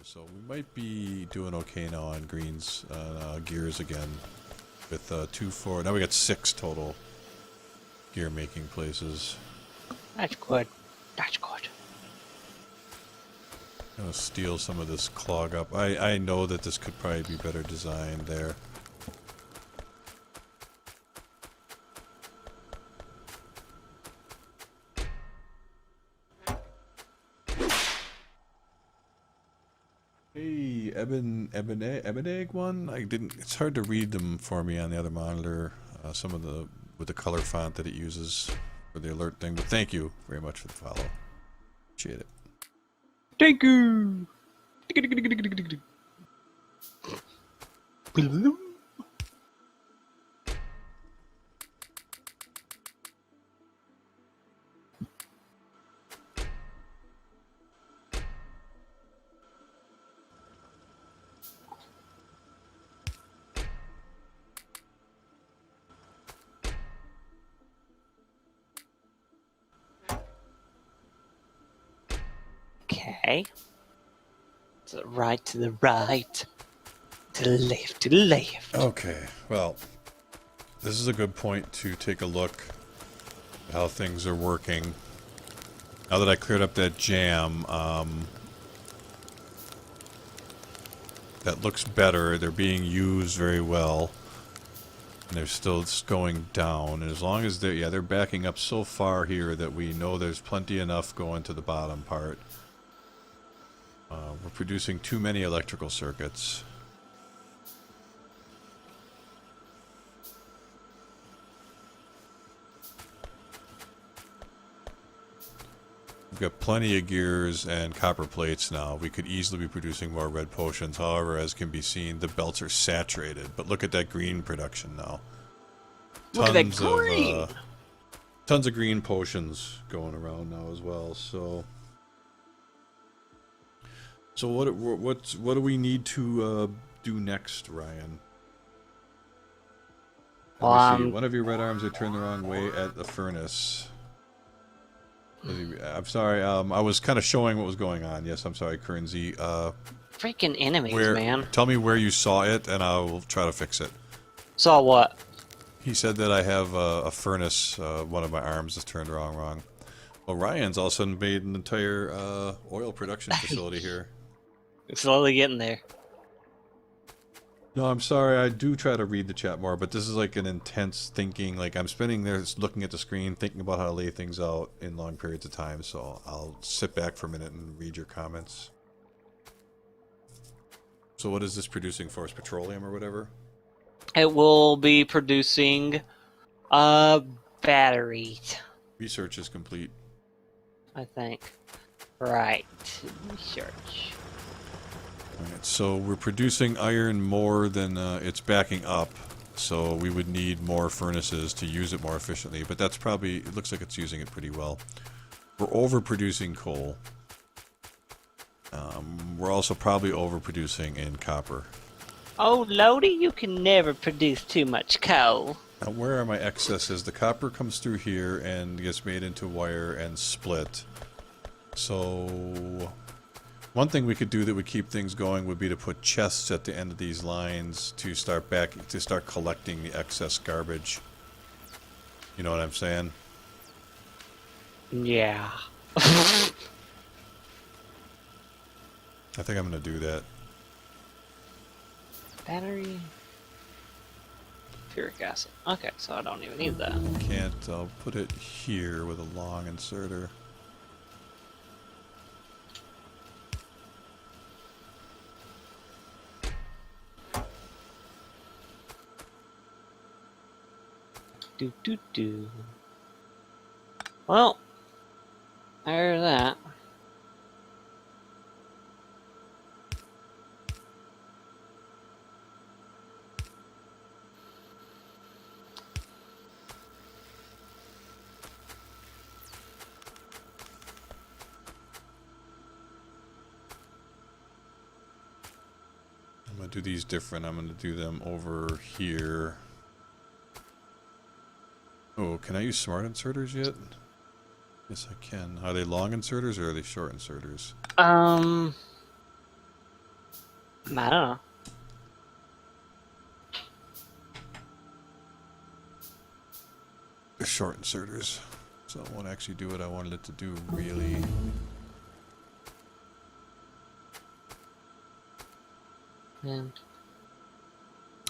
So we might be doing okay now on greens, gears again. With 2, 4, now we got 6 total gear making places. That's good. That's good. I'm gonna steal some of this clog up. I know that this could probably be better designed there. Hey, Ebonegg one? I didn't. It's hard to read them for me on the other monitor. Some of the with the color font that it uses for the alert thing. But thank you very much for the follow. Appreciate it. Thank you. Okay. To the right, to the right. To the left, to the left. Okay, well, this is a good point to take a look at how things are working. Now that I cleared up that jam, that looks better. They're being used very well. And they're still going down. And as long as they're backing up so far here that we know there's plenty enough going to the bottom part. We're producing too many electrical circuits. We've got plenty of gears and copper plates now. We could easily be producing more red potions. However, as can be seen, the belts are saturated. But look at that green production now. Look at that green! Tons of green potions going around now as well. So what do we need to do next, Ryan? Let me see. One of your red arms had turned the wrong way at the furnace. I'm sorry, I was kind of showing what was going on. Yes, I'm sorry, Kernzy. Freaking enemies, man. Tell me where you saw it, and I will try to fix it. Saw what? He said that I have a furnace, one of my arms is turned wrong. Well, Ryan's all of a sudden made an entire oil production facility here. Slowly getting there. No, I'm sorry, I do try to read the chat more, but this is like an intense thinking. Like, I'm spending there looking at the screen, thinking about how to lay things out in long periods of time, so I'll sit back for a minute and read your comments. So what is this producing for us? Petroleum or whatever? It will be producing batteries. Research is complete. I think. Right. Research. Alright, so we're producing iron more than it's backing up, so we would need more furnaces to use it more efficiently, but that's probably, it looks like it's using it pretty well. We're overproducing coal. We're also probably overproducing in copper. Oh, Lodi, you can never produce too much coal. Now, where are my excesses? The copper comes through here and gets made into wire and split. So one thing we could do that would keep things going would be to put chests at the end of these lines to start collecting the excess garbage. You know what I'm saying? Yeah. I think I'm gonna do that. Battery. Puric acid. Okay, so I don't even need that. Can't. I'll put it here with a long inserter. Do. Well, there's that. I'm gonna do these different. I'm gonna do them over here. Oh, can I use smart inserters yet? Yes, I can. Are they long inserters or are they short inserters? I don't know. They're short inserters, so it won't actually do what I wanted it to do, really. And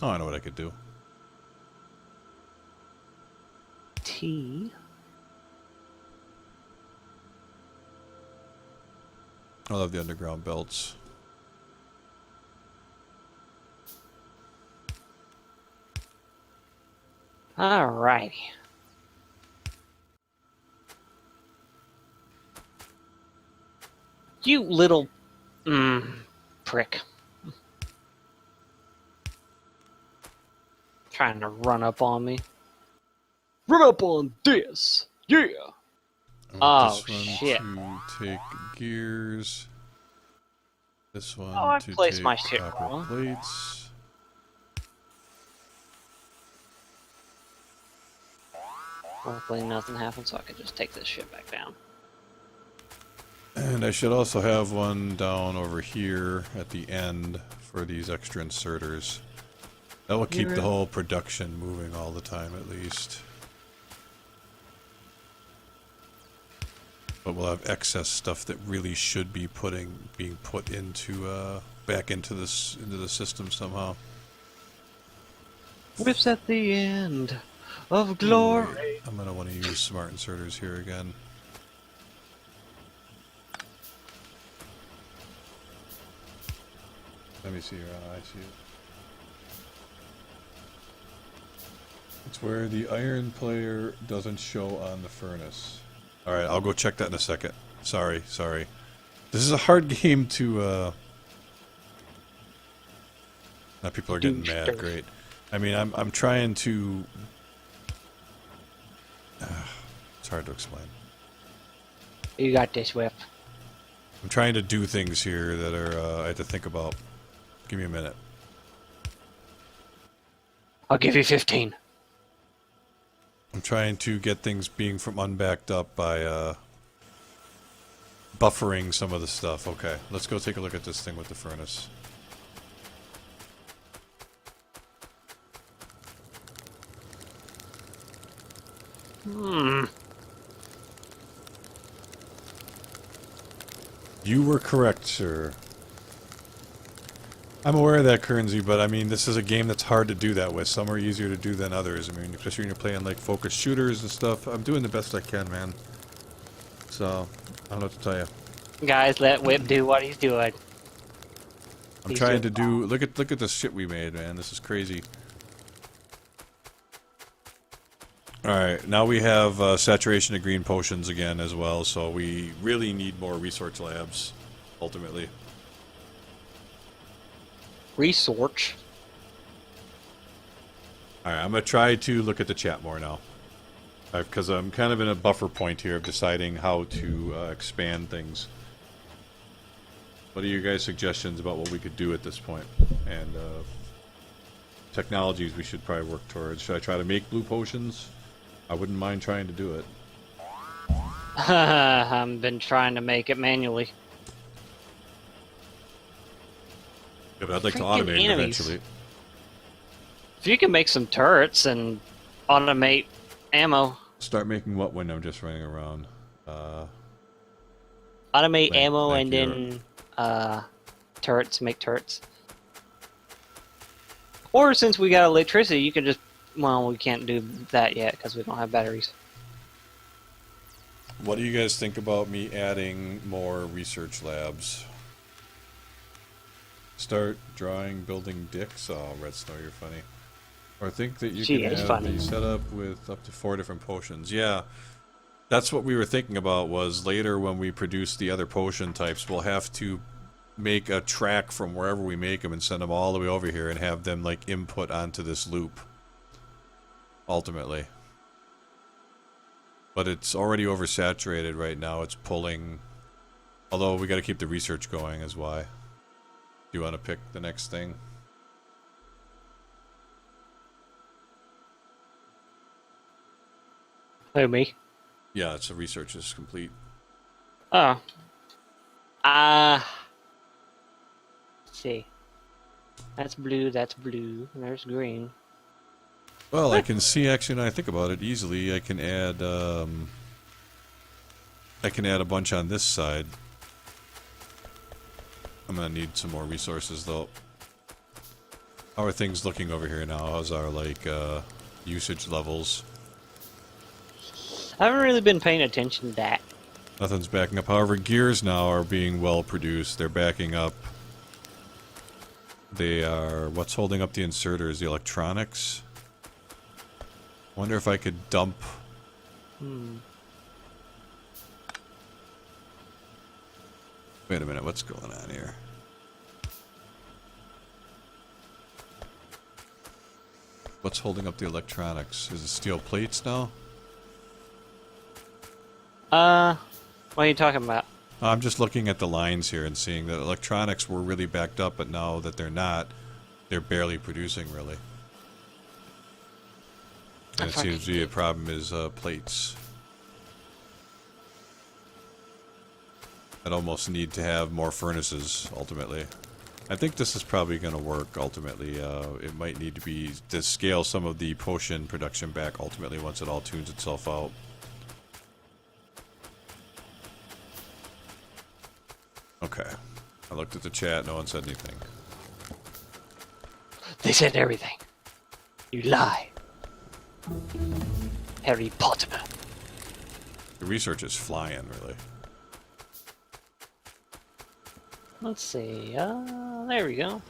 Oh, I know what I could do. T. I love the underground belts. Alrighty. You little prick. Trying to run up on me. Run up on this! Yeah! I want Oh, this one shit. to take gears. This one Oh, I to placed take my shit copper wrong. plates. Hopefully nothing happens so I can just take this shit back down. And I should also have one down over here at the end for these extra inserters. That will keep the whole production moving all the time, at least. But we'll have excess stuff that really should be being put into back into the system somehow. Whips at the end of glory. Wait, I'm gonna want to use smart inserters here again. Let me see here. I see it. It's where the iron player doesn't show on the furnace. Alright, I'll go check that in a second. Sorry. This is a hard game to, now people are getting mad, great. I mean, I'm trying to... it's hard to explain. You got this, Whip. I'm trying to do things here that are, I have to think about. Give me a minute. I'll give you 15. I'm trying to get things being from unbacked up by, buffering some of the stuff. Okay, let's go take a look at this thing with the furnace. You were correct, sir. I'm aware of that, Kernsey, but I mean, this is a game that's hard to do that with. Some are easier to do than others. I mean, especially when you're playing, like, focused shooters and stuff. I'm doing the best I can, man. So, I don't know what to tell you. Guys, let Whip do what he's doing. I'm trying to do... Look at the shit we made, man. This is crazy. Alright, now we have saturation of green potions again as well, so we really need more research labs, ultimately. Research. Alright, I'm going to try to look at the chat more now. Because I'm kind of in a buffer point here of deciding how to expand things. What are your guys' suggestions about what we could do at this point? And technologies we should probably work towards. Should I try to make blue potions? I wouldn't mind trying to do it. I've been trying to make it manually. Yeah, but I'd like to Freaking automate it enemies. eventually. If you can make some turrets and automate ammo. Start making what when I'm just running around? Automate ammo thank and then turrets, make turrets. Or since we got electricity, you can just... Well, we can't do that yet because we don't have batteries. What do you guys think about me adding more research labs? Start drawing, building dicks? Oh, Red Snow, you're funny. Or think that you She can is have funny. the setup with up to 4 different potions. Yeah, that's what we were thinking about, was later when we produce the other potion types, we'll have to make a track from wherever we make them and send them all the way over here and have them, like, input onto this loop. Ultimately. But it's already oversaturated right now. It's pulling... Although we got to keep the research going is why. Do you want to pick the next thing? Who, me? Yeah, it's the research is complete. Oh. Let's see. That's blue, that's blue. There's green. Well, I can see, actually, now I think about it, easily, I can add a bunch on this side. I'm gonna need some more resources, though. How are things looking over here now? How's our, like, usage levels? I haven't really been paying attention to that. Nothing's backing up. However, gears now are being well produced. They're backing up. They are... What's holding up the inserters? The electronics? Wonder if I could dump... Wait a minute, what's going on here? What's holding up the electronics? Is it steel plates now? What are you talking about? I'm just looking at the lines here and seeing that electronics were really backed up, but now that they're not, they're barely producing, really. And it seems to be a problem is plates. I'd almost need to have more furnaces, ultimately. I think this is probably going to work, ultimately. It might need to be to scale some of the potion production back, ultimately, once it all tunes itself out. Okay. I looked at the chat, no one said anything. They said everything. You lie. Harry Potter. The research is flying, really. Let's see, there we go.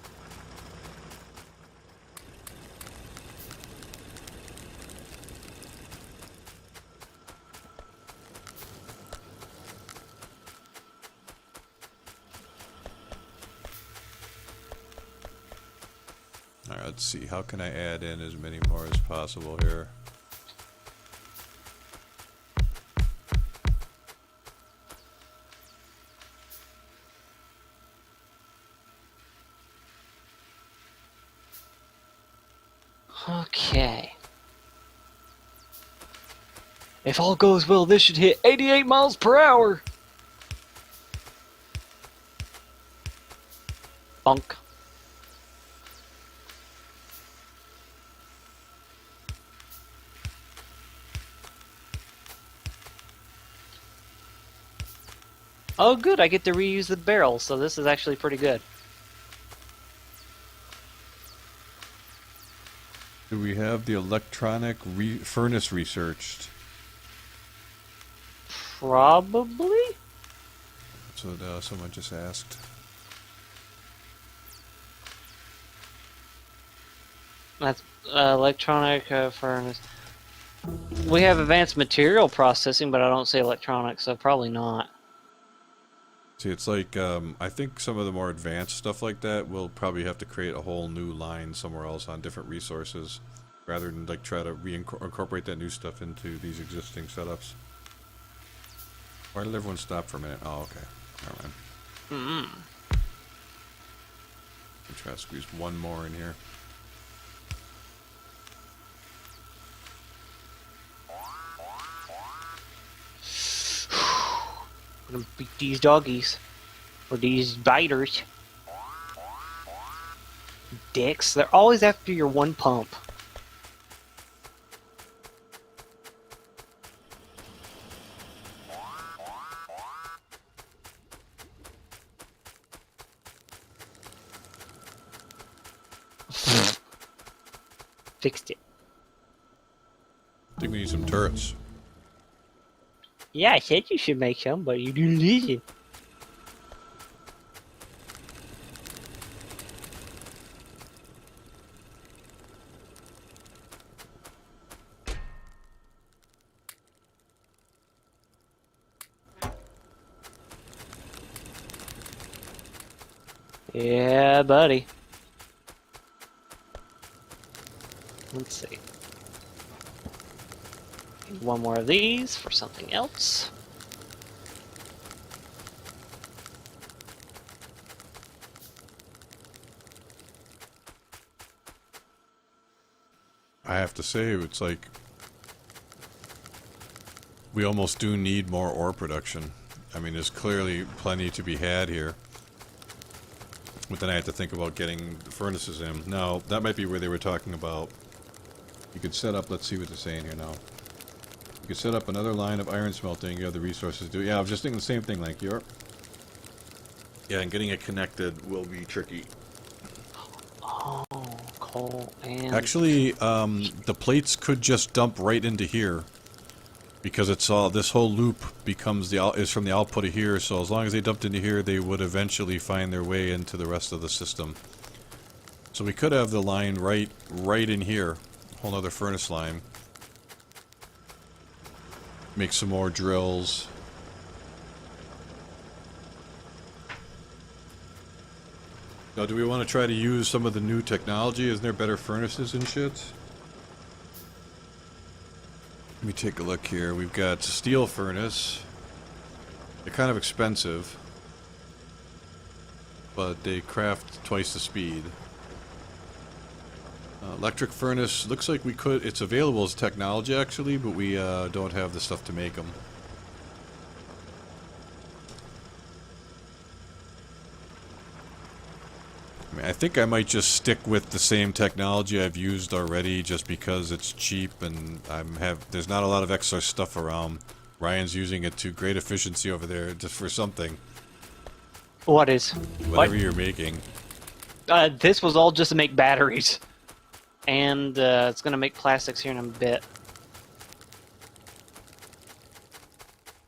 Alright, let's see. How can I add in as many more as possible here? Okay. If all goes well, this should hit 88 miles per hour. Bunk. Oh good, I get to reuse the barrel, so this is actually pretty good. Do we have the electronic furnace researched? Probably? That's what someone just asked. That's electronic furnace. We have advanced material processing, but I don't see electronics, so probably not. See, it's like, I think some of the more advanced stuff like that, we'll probably have to create a whole new line somewhere else on different resources, rather than like try to incorporate that new stuff into these existing setups. Why did everyone stop for a minute? Oh, okay. Never mind. I'll try to squeeze one more in here. I'm gonna beat these doggies. Or these biters. Dicks. They're always after your one pump. Fixed it. I think we need some turrets. Yeah, I said you should make some, but you didn't listen. Yeah, buddy. Let's see. Need one more of these for something else. I have to say, it's like we almost do need more ore production. I mean, there's clearly plenty to be had here. But then I have to think about getting the furnaces in. Now, that might be where they were talking about. You could set up, let's see what they're saying here now. You could set up another line of iron smelting. You have the resources to do it. Yeah, I was just thinking the same thing, like you're. Yeah, and getting it connected will be tricky. Oh, coal and... Actually, the plates could just dump right into here. Because it's all, this whole loop becomes is from the output of here, so as long as they dumped into here, they would eventually find their way into the rest of the system. So we could have the line right in here. Whole other furnace line. Make some more drills. Now, do we want to try to use some of the new technology? Isn't there better furnaces and shit? Let me take a look here. We've got steel furnace. They're kind of expensive, but they craft twice the speed. Electric furnace, looks like we could, it's available as technology actually, but we don't have the stuff to make them. I mean, I think I might just stick with the same technology I've used already just because it's cheap and there's not a lot of extra stuff around. Ryan's using it to great efficiency over there just for something. What is? Whatever you're making. This was all just to make batteries. And it's going to make plastics here in a bit.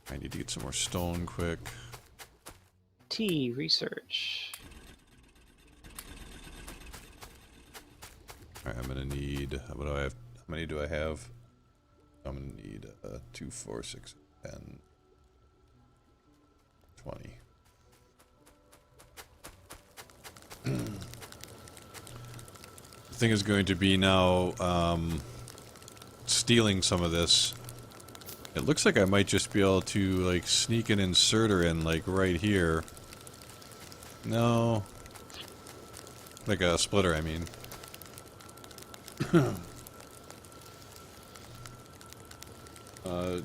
I need to get some more stone quick. Research. Alright, I'm gonna need, what do I have, how many do I have? I'm gonna need 2, 4, 6, 10, 20. The thing is going to be now, stealing some of this. It looks like I might just be able to, like, sneak an inserter in, like, right here. No. Like a splitter, I mean.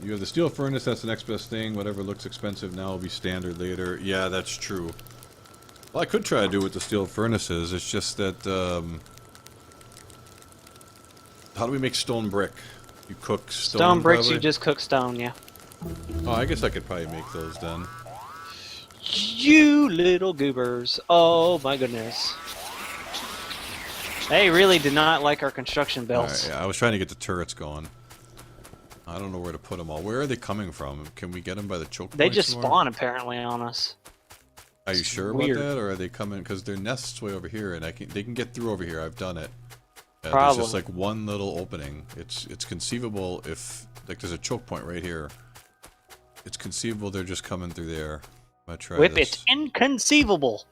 You have the steel furnace, that's the next best thing. Whatever looks expensive now will be standard later. Yeah, that's true. Well, I could try to do with the steel furnaces. It's just that, how do we make stone brick? You cook stone, Stone bricks, probably? you just cook stone, yeah. Oh, I guess I could probably make those then. You little goobers. Oh my goodness. They really did not like our construction belts. Alright, yeah, I was trying to get the turrets going. I don't know where to put them all. Where are they coming from? Can we get them by the choke They points just more? Spawn apparently on us. Are you It's sure weird. about that, or are they coming? Because their nest's way over here, and they can get through over here. I've done it. There's Probably. just like one little opening. It's conceivable if like there's a choke point right here. It's conceivable they're just coming through there. I'm gonna try Whip this. it inconceivable.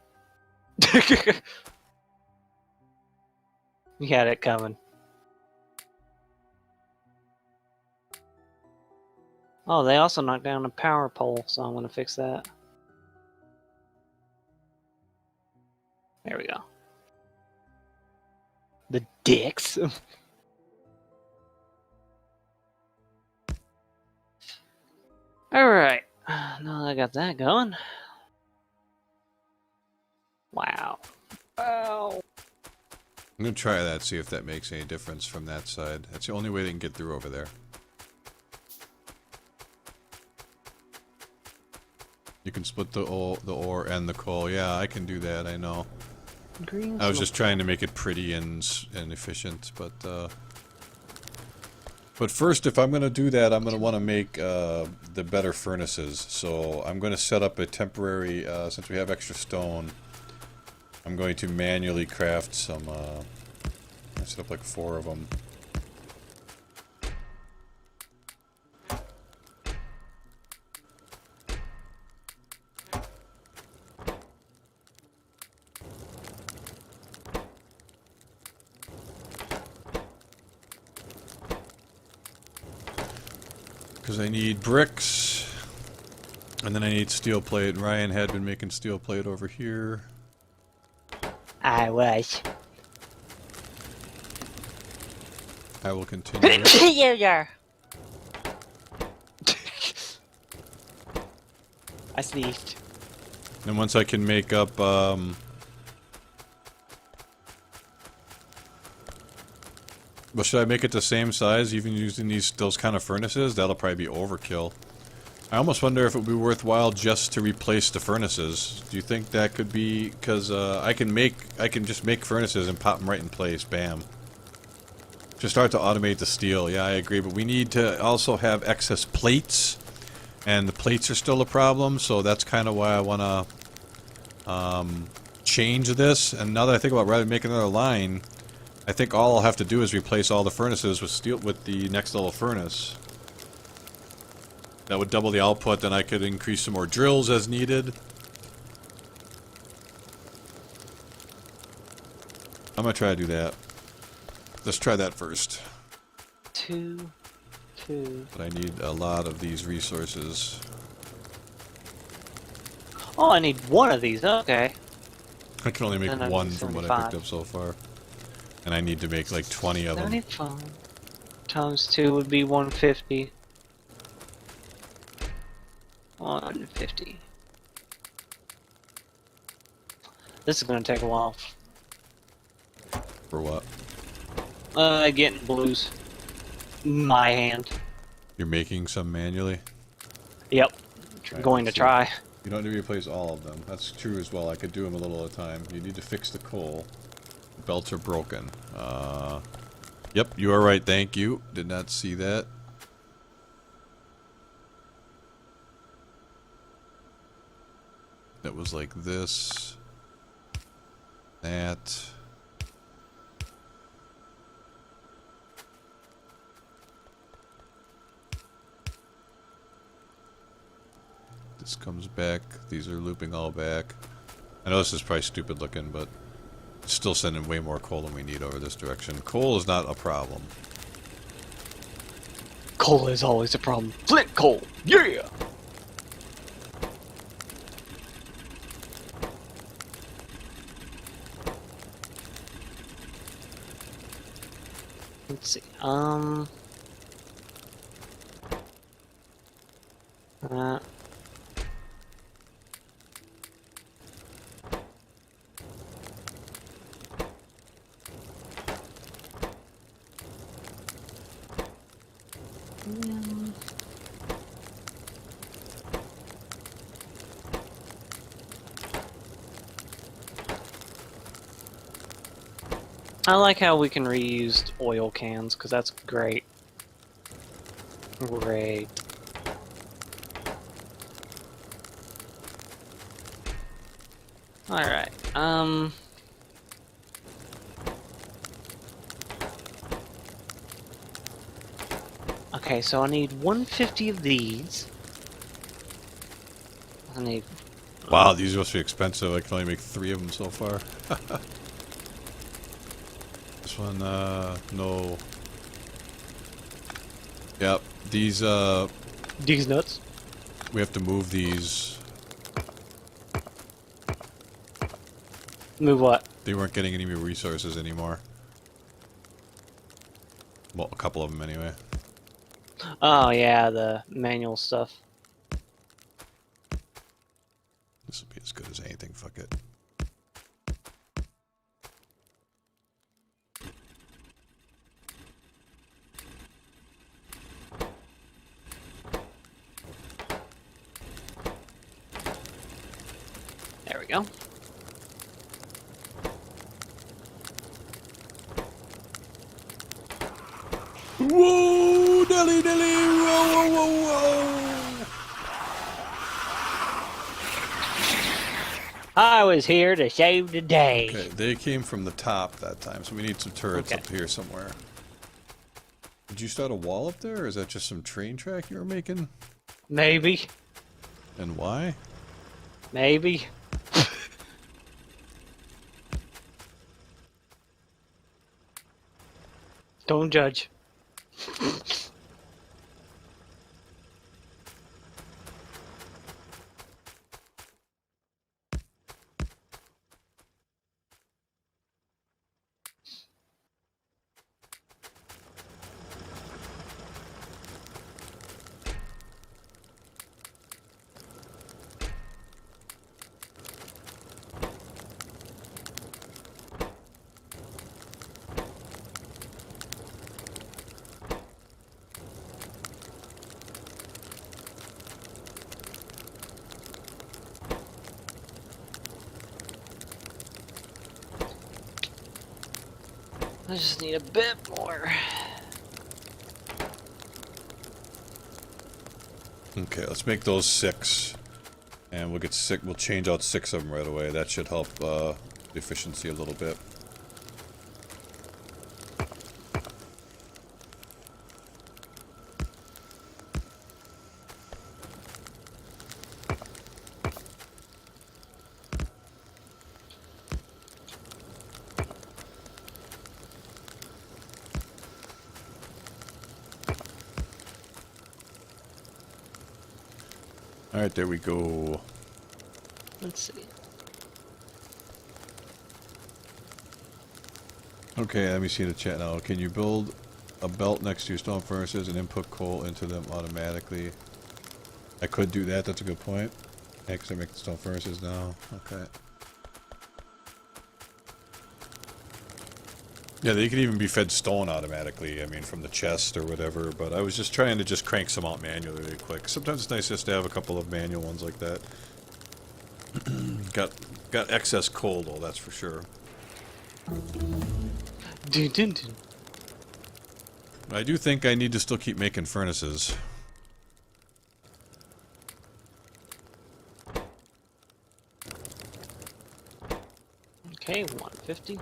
You had it coming. Oh, they also knocked down a power pole, so I'm gonna fix that. There we go. The dicks. Alright. Now that I got that going. Wow. Wow. I'm gonna try that, see if that makes any difference from that side. That's the only way they can get through over there. You can split the ore and the coal. Yeah, I can do that. I know. Green I was just trying to make it pretty and efficient, but first, if I'm gonna do that, I'm gonna want to make the better furnaces. So I'm gonna set up a temporary. Since we have extra stone, I'm going to manually craft some. I set up like 4 of them. Because I need bricks, and then I need steel plate. Ryan had been making steel plate over here. I was. I will continue. Here you are. I sneezed. And once I can make up Well, should I make it the same size, even using those kind of furnaces? That'll probably be overkill. I almost wonder if it would be worthwhile just to replace the furnaces. Do you think that could be... Because I can just make furnaces and pop them right in place. Bam. Just start to automate the steel. Yeah, I agree. But we need to also have excess plates. And the plates are still a problem. So that's kind of why I want to change this. And now that I think about rather than making another line, I think all I'll have to do is replace all the furnaces with steel with the next level furnace. That would double the output, then I could increase some more drills as needed. I'm gonna try to do that. Let's try that first. Two. But I need a lot of these resources. Oh, I need one of these. Okay. I can only make Then I'd one be from what I 75. picked up so far. And I need to make like 20 of them. 75 times 2 would be 150. 150. This is gonna take a while. For what? Getting blues. My hand. You're making some manually? Yep. Right, Going to so try. You don't need to replace all of them. That's true as well. I could do them a little at a time. You need to fix the coal. The belts are broken. Yep, you are right. Thank you. Did not see that. That was like this. That. This comes back. These are looping all back. I know this is probably stupid looking, but it's still sending way more coal than we need over this direction. Coal is not a problem. Coal is always a problem. Flint coal! Yeah! Let's see. I like how we can reuse oil cans, because that's great. Great. Alright, okay, so I need 150 of these. I need... Wow, these must be expensive. I can only make 3 of them so far. This one, no. Yep, these, These nuts? we have to move these. Move what? They weren't getting any more resources anymore. Well, a couple of them anyway. Oh yeah, the manual stuff. This will be as good as anything, fuck it. There we go. Whoa, Nelly, Nelly, whoa, whoa, whoa, whoa. I was here to save the day. Okay, they came from the top that time, so we need some turrets Okay. up here somewhere. Did you start a wall up there, or is that just some train track you were making? Maybe. And why? Maybe. Don't judge. I just need a bit more. Okay, let's make those 6. And we'll get 6. We'll change out 6 of them right away. That should help the efficiency a little bit. Alright, there we go. Let's see. Okay, let me see the chat now. Can you build a belt next to your stone furnaces and input coal into them automatically? I could do that, that's a good point. Yeah, 'cause I make the stone furnaces now. Okay. Yeah, they could even be fed stone automatically, I mean, from the chest or whatever, but I was just trying to just crank some out manually really quick. Sometimes it's nice just to have a couple of manual ones like that. Got excess coal, though, that's for sure. Dun, dun, dun. I do think I need to still keep making furnaces. Okay, 150.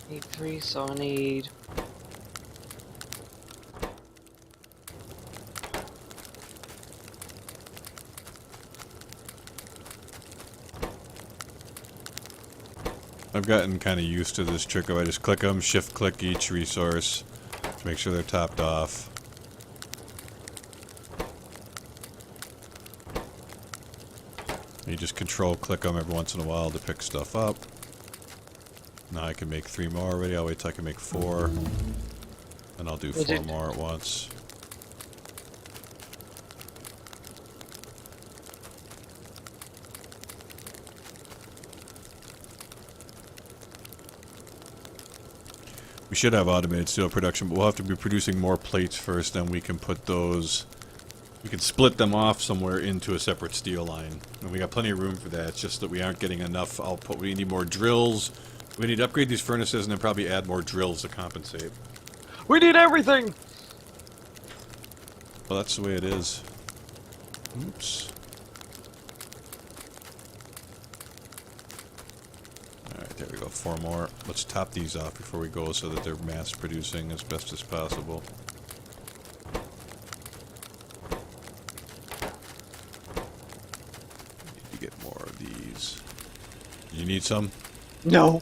Need 3, so I need... I've gotten kind of used to this trick of I just click them, shift click each resource to make sure they're topped off. You just control click them every once in a while to pick stuff up. Now I can make 3 more already. I'll wait till I can make 4. And I'll do 4 more at once. We should have automated steel production, but we'll have to be producing more plates first, then we can put those... We can split them off somewhere into a separate steel line. And we got plenty of room for that, it's just that we aren't getting enough output. We need more drills. We need to upgrade these furnaces and then probably add more drills to compensate. We need everything! Well, that's the way it is. Oops. Alright, there we go. 4 more. Let's top these off before we go so that they're mass producing as best as possible. Need to get more of these. You need some? No!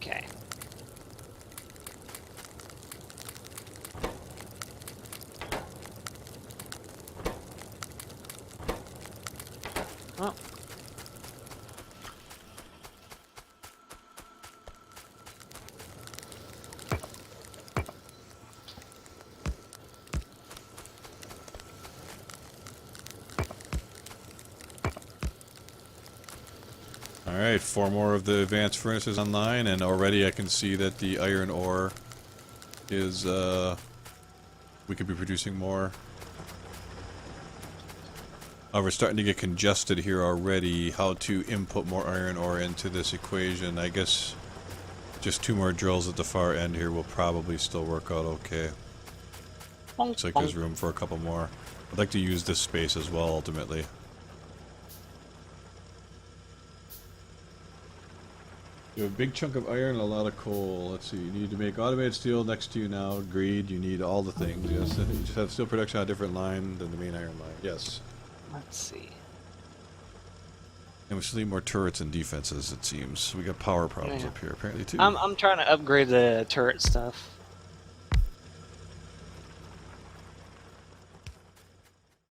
Okay. Oh. Alright, 4 more of the advanced furnaces online, and already I can see that the iron ore is, we could be producing more. Oh, we're starting to get congested here already. How to input more iron ore into this equation. I guess just 2 more drills at the far end here will probably still work out okay. Looks like there's room for a couple more. I'd like to use this space as well, ultimately. You have a big chunk of iron and a lot of coal. Let's see, you need to make automated steel next to you now. Agreed, you need all the things, yes. You just have steel production on a different line than the main iron line, yes. Let's see. And we still need more turrets and defenses, it seems. We got power problems Yeah. up here, apparently, too. I'm trying to upgrade the turret stuff.